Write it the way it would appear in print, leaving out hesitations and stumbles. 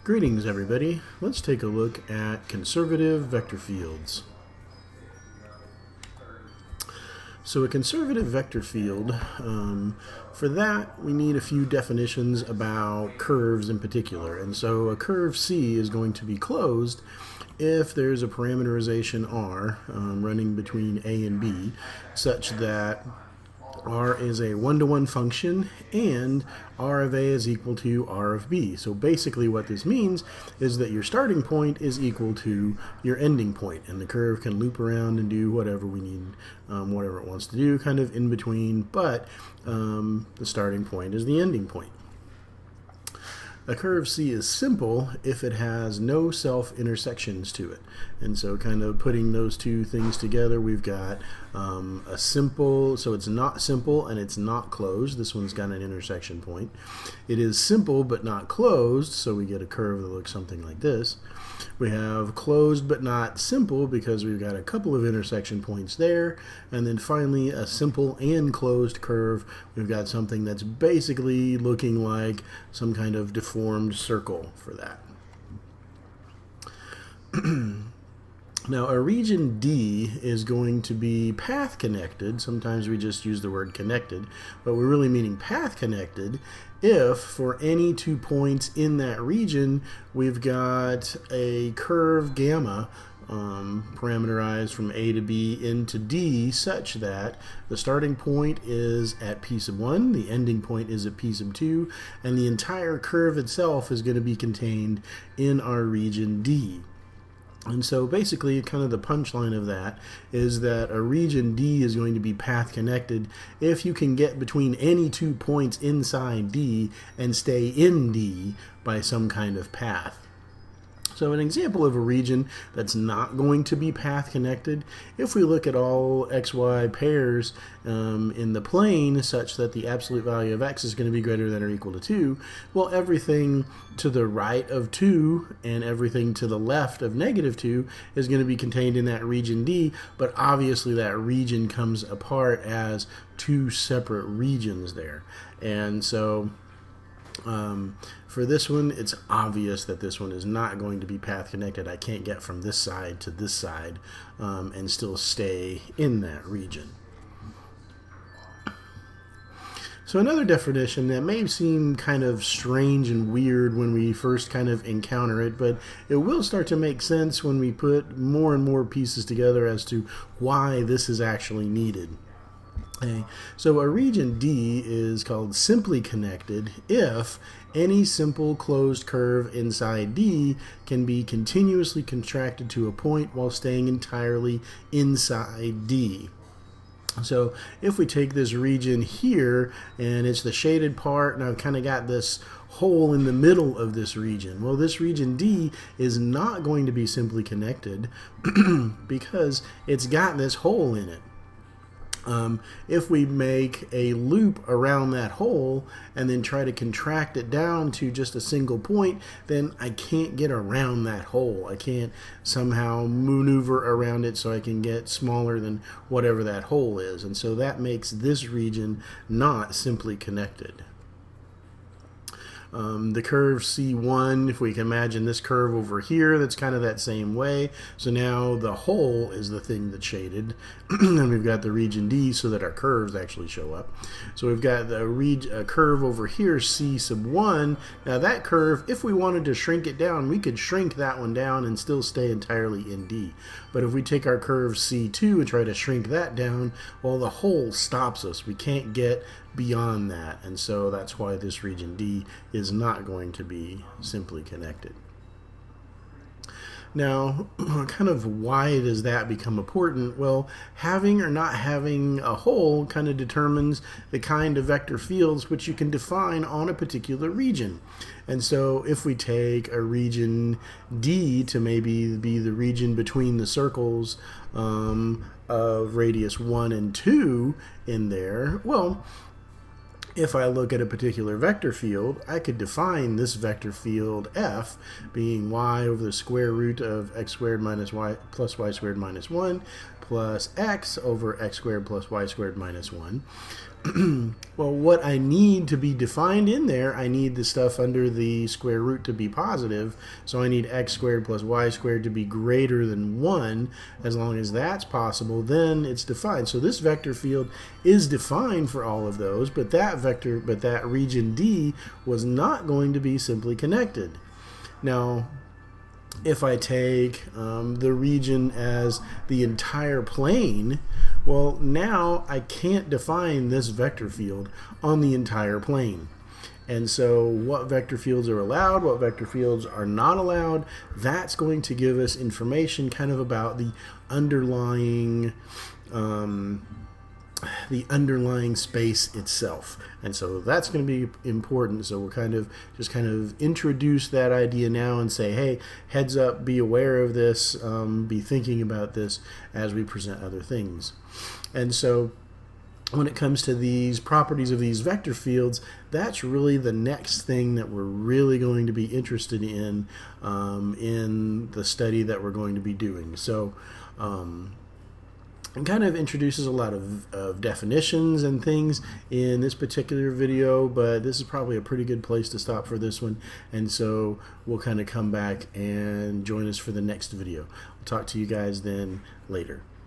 Greetings, everybody. Let's take a look at conservative vector fields. So a conservative vector field, for that we need a few definitions about curves in particular. And so a curve C is going to be closed if there's a parameterization R running between A and B such that R is a one-to-one function and R of A is equal to R of B. So basically what this means is that your starting point is equal to your ending point, and the curve can loop around and do whatever we need, whatever it wants to do, kind of in between, but the starting point is the ending point. A curve C is simple if it has no self-intersections to it. And so kind of putting those two things together, we've got a simple, so it's not simple and it's not closed. This one's got an intersection point. It is simple but not closed, so we get a curve that looks something like this. We have closed but not simple because we've got a couple of intersection points there. And then finally a simple and closed curve. We've got something that's basically looking like some kind of deformed circle for that. Now a region D is going to be path connected. Sometimes we just use the word connected, but we're really meaning path connected if for any 2 points in that region we've got a curve gamma parameterized from A to B into D such that the starting point is at P sub 1, the ending point is at P sub 2, and the entire curve itself is going to be contained in our region D. And so basically kind of the punchline of that is that a region D is going to be path connected if you can get between any 2 points inside D and stay in D by some kind of path. So an example of a region that's not going to be path connected, if we look at all xy pairs in the plane such that the absolute value of x is going to be greater than or equal to 2, well, everything to the right of 2 and everything to the left of negative 2 is going to be contained in that region D, but obviously that region comes apart as two separate regions there. And so for this one, it's obvious that this one is not going to be path connected. I can't get from this side to this side and still stay in that region. So another definition that may seem kind of strange and weird when we first kind of encounter it, but it will start to make sense when we put more and more pieces together as to why this is actually needed. Okay. So a region D is called simply connected if any simple closed curve inside D can be continuously contracted to a point while staying entirely inside D. So if we take this region here and it's the shaded part and I've kind of got this hole in the middle of this region, well, this region D is not going to be simply connected because it's got this hole in it. If we make a loop around that hole and then try to contract it down to just a single point, then I can't get around that hole. I can't somehow maneuver around it so I can get smaller than whatever that hole is. And so that makes this region not simply connected. The curve C1, if we can imagine this curve over here, that's kind of that same way. So now the hole is the thing that's shaded, and we've got the region D so that our curves actually show up. So we've got the curve over here, C sub 1. Now that curve, if we wanted to shrink it down, we could shrink that one down and still stay entirely in D. But if we take our curve C2 and try to shrink that down, well, the hole stops us. We can't get beyond that, and so that's why this region D is not going to be simply connected. Now, kind of why does that become important? Well, having or not having a hole kind of determines the kind of vector fields which you can define on a particular region. And so if we take a region D to maybe be the region between the circles of radius 1 and 2 in there, well, if I look at a particular vector field, I could define this vector field f being y over the square root of x squared minus y plus y squared minus 1 plus x over x squared plus y squared minus 1. well, what I need to be defined in there, I need the stuff under the square root to be positive. So I need x squared plus y squared to be greater than 1. As long as that's possible, then it's defined. So this vector field is defined for all of those, but that region D was not going to be simply connected. Now, if I take the region as the entire plane, well, now I can't define this vector field on the entire plane. And so what vector fields are allowed, what vector fields are not allowed, that's going to give us information kind of about the underlying space itself. And so that's going to be important. So we'll kind of introduce that idea now and say, hey, heads up, be aware of this, be thinking about this as we present other things. And so when it comes to these properties of these vector fields, that's really the next thing that we're really going to be interested in the study that we're going to be doing. So it kind of introduces a lot of definitions and things in this particular video, but this is probably a pretty good place to stop for this one. And so we'll kind of come back and join us for the next video. I'll talk to you guys then later.